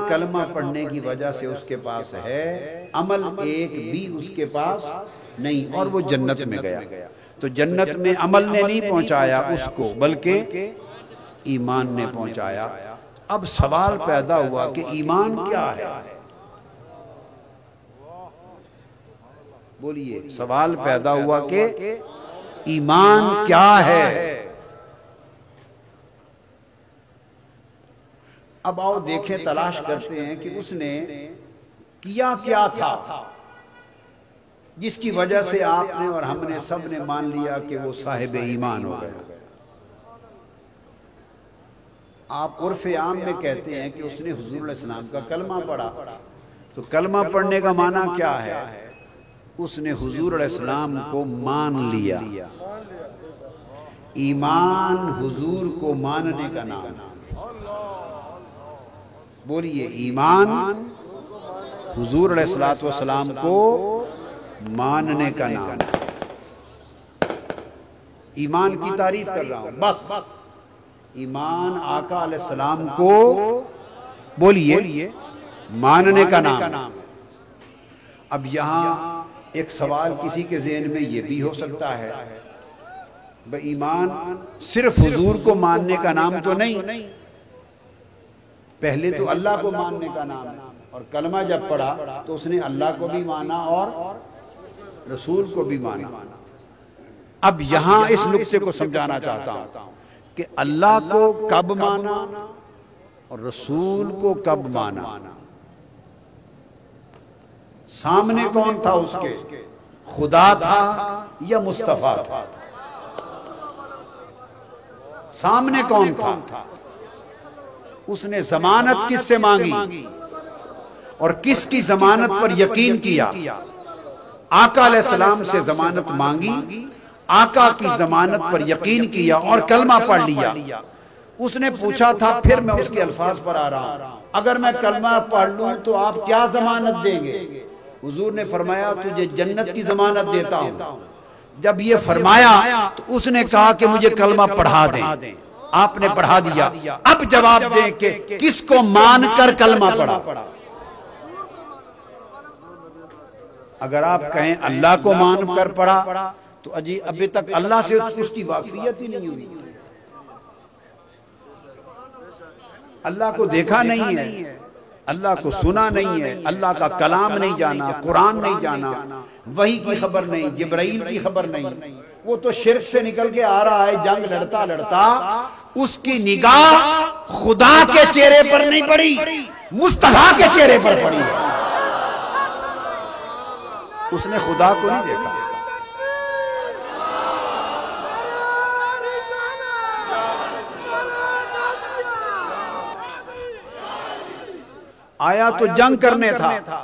کلمہ پڑھنے کی وجہ سے اس کے پاس ہے، عمل ایک بھی اس کے پاس نہیں، اور وہ جنت میں گیا۔ تو جنت میں عمل نے نہیں پہنچایا اس کو، بلکہ ایمان نے پہنچایا۔ اب سوال پیدا ہوا کہ ایمان کیا ہے؟ بولیے، سوال پیدا ہوا کہ ایمان کیا ہے؟ اب آؤ دیکھیں، تلاش کرتے ہیں کہ اس نے کیا کیا تھا جس کی وجہ سے آپ نے اور ہم نے سب نے مان لیا کہ وہ صاحب ایمان ہو گیا۔ آپ عرف عام میں کہتے ہیں کہ اس نے حضور علیہ السلام کا کلمہ پڑھا، تو کلمہ پڑھنے کا معنی کیا ہے؟ اس نے حضور علیہ السلام کو مان لیا۔ ایمان حضور کو ماننے کا نام ہے۔ بولیے، ایمان حضور علیہ السلام کو ماننے کا نام ہے۔ ایمان کی تعریف کر رہا ہوں، بس ایمان آقا علیہ السلام کو بولیے ماننے کا نام ہے۔ اب یہاں ایک سوال کسی کے ذہن میں یہ بھی ہو سکتا ہے، ایمان صرف حضور کو ماننے کا نام تو نہیں، پہلے تو اللہ کو ماننے کا نام ہے، اور کلمہ جب پڑھا تو اس نے اللہ کو بھی مانا اور رسول کو بھی مانا۔ اب یہاں اس نقطے کو سمجھانا چاہتا ہوں کہ اللہ کو کب مانا اور رسول کو کب مانا۔ سامنے کون تھا اس کے؟ خدا تھا یا مصطفیٰ تھا؟ سامنے کون تھا؟ اس نے ضمانت کس سے مانگی اور کس کی ضمانت پر یقین کیا؟ آقا علیہ السلام سے ضمانت مانگی، آقا کی ضمانت پر یقین کیا اور کلمہ پڑھ لیا۔ اس نے پوچھا تھا، پھر میں اس کے الفاظ پر آ رہا ہوں، اگر میں کلمہ پڑھ لوں تو آپ کیا ضمانت دیں گے؟ حضور نے فرمایا، تجھے جنت کی ضمانت دیتا ہوں۔ جب یہ فرمایا تو اس نے کہا کہ مجھے کلمہ پڑھا دیں۔ آپ نے پڑھا دیا۔ اب جواب دیں کہ کس کو مان کر کلمہ پڑھا؟ اگر آپ کہیں اللہ کو مان کر پڑھا تو ابھی تک اللہ سے اس کی واقفیت ہی نہیں ہوئی، اللہ کو دیکھا نہیں ہے، اللہ کو سنا نہیں ہے، اللہ کا کلام نہیں جانا، قرآن نہیں جانا، وحی کی خبر نہیں، جبرائیل کی خبر نہیں۔ وہ تو شرک سے نکل کے آ رہا ہے، جنگ لڑتا لڑتا اس کی نگاہ خدا کے چہرے پر نہیں پڑی، مصطفیٰ کے چہرے پر پڑی۔ اس نے خدا کو نہیں دیکھا۔ آیا تو جنگ کرنے تھا،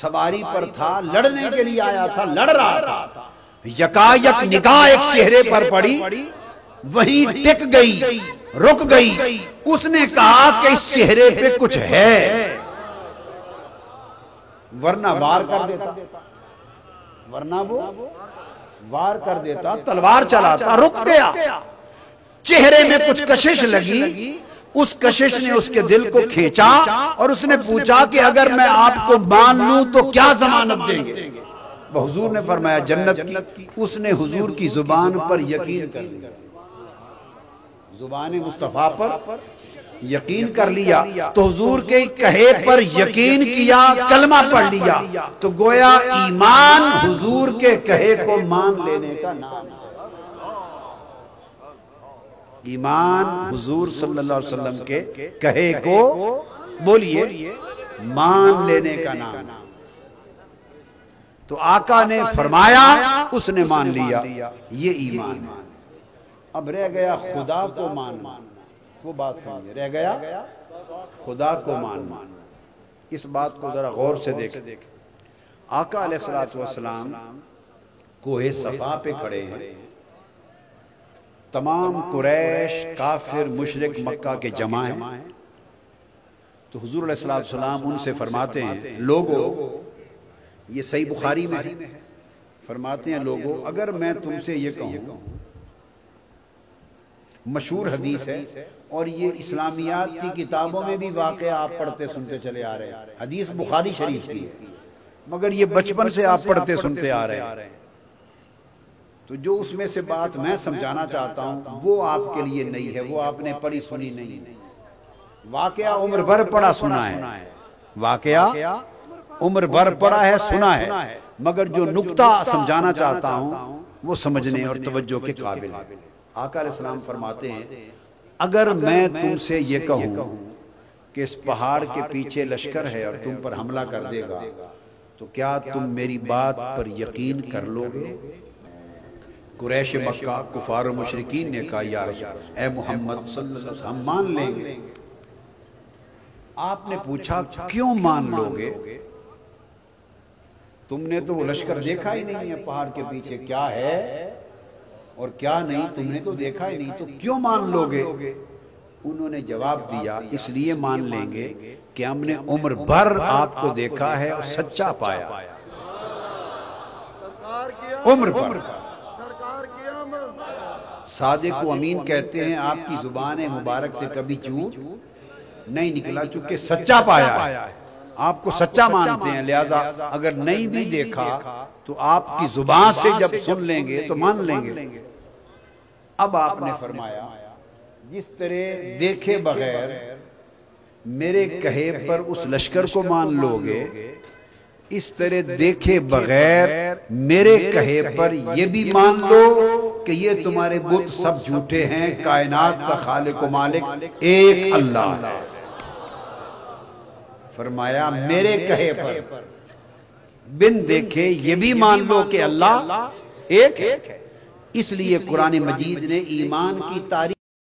سواری پر تھا، لڑنے کے لیے آیا تھا، لڑ رہا تھا، یکایک نگاہ ایک چہرے پر پڑی، وہی ٹک گئی، رک گئی۔ اس نے کہا کہ اس چہرے پہ کچھ ہے، ورنہ وار کر دیتا، ورنہ وہ وار کر دیتا، تلوار چلاتا۔ رک گیا، چہرے میں کچھ کشش لگی، اس کشش نے اس کے دل کو کھینچا اور اس نے پوچھا کہ اگر میں آپ کو مان لوں تو کیا ضمانت دیں گے؟ حضور نے فرمایا جنت کی۔ اس نے حضور کی زبان پر یقین کر لیا، زبان مصطفیٰ پر یقین کر لیا، تو حضور کے کہے پر یقین کیا، کلمہ پڑھ لیا، تو گویا ایمان حضور کے کہے کو مان لینے کا نام ہے۔ ایمان حضور صلی اللہ علیہ وسلم کے کہے کو بولیے مان لینے کا نام ہے۔ تو آقا نے فرمایا، اس نے مان لیا، یہ ایمان ہے۔ اب رہ گیا خدا کو ماننا، وہ بات سمجھے، رہ گیا خدا کو ماننا۔ اس بات کو ذرا غور سے دیکھ۔ آقا علیہ السلام کوہ صفا پہ کھڑے ہیں، تمام قریش کافر مشرک مکہ کے جمع ہیں، تو حضور علیہ السلام ان سے فرماتے ہیں، لوگو، یہ صحیح بخاری میں ہے، فرماتے ہیں لوگو اگر میں تم سے یہ کہوں مشہور حدیث ہے، اور یہ اسلامیات کی کتابوں میں بھی واقعہ آپ پڑھتے سنتے چلے آ رہے ہیں، حدیث بخاری شریف کی ہے، مگر یہ بچپن سے آپ پڑھتے سنتے آ رہے ہیں۔ تو جو اس میں سے بات میں سمجھانا چاہتا ہوں وہ آپ کے لیے نہیں ہے، وہ آپ نے پڑھی سنی نہیں، واقعہ عمر بھر پڑھا سنا ہے، واقعہ عمر بھر پڑھا ہے سنا ہے، مگر جو نقطہ سمجھانا چاہتا ہوں وہ سمجھنے اور توجہ کے قابل ہے۔ آقا علیہ السلام فرماتے ہیں اگر میں تم سے یہ کہوں کہ اس پہاڑ کے پیچھے لشکر ہے اور تم پر حملہ کر دے گا تو کیا تم میری بات پر یقین کر لو گے؟ قریش مکہ کفار و مشرکین نے کہا یا رسول اے محمد صلی اللہ علیہ وسلم ہم مان لیں گے۔ آپ نے پوچھا کیوں مان لو گے؟ تم نے تو وہ لشکر دیکھا ہی نہیں ہے، پہاڑ کے پیچھے کیا ہے اور کیا نہیں تم نے تو دیکھا ہی نہیں، تو کیوں مان لو گے؟ انہوں نے جواب دیا اس لیے مان لیں گے کہ ہم نے عمر بھر آپ کو دیکھا ہے اور سچا پایا، عمر بھر۔ صادق و امین کہتے ہیں آپ کی زبان مبارک سے کبھی جھوٹ نہیں نکلا، چونکہ سچا پایا ہے، آپ کو سچا مانتے ہیں، لہذا اگر نہیں بھی دیکھا تو آپ کی زبان سے جب سن لیں گے تو مان لیں گے۔ اب آپ نے فرمایا جس طرح دیکھے بغیر میرے کہے پر اس لشکر کو مان لو گے، اس طرح دیکھے بغیر میرے کہے پر یہ بھی مان لو کہ یہ تمہارے بت سب جھوٹے ہیں، کائنات کا خالق و مالک ایک اللہ ہے۔ فرمایا میرے کہے پر بن دیکھے یہ بھی مان لو کہ اللہ ایک ہے۔ اس لیے قرآن مجید نے ایمان کی تعریف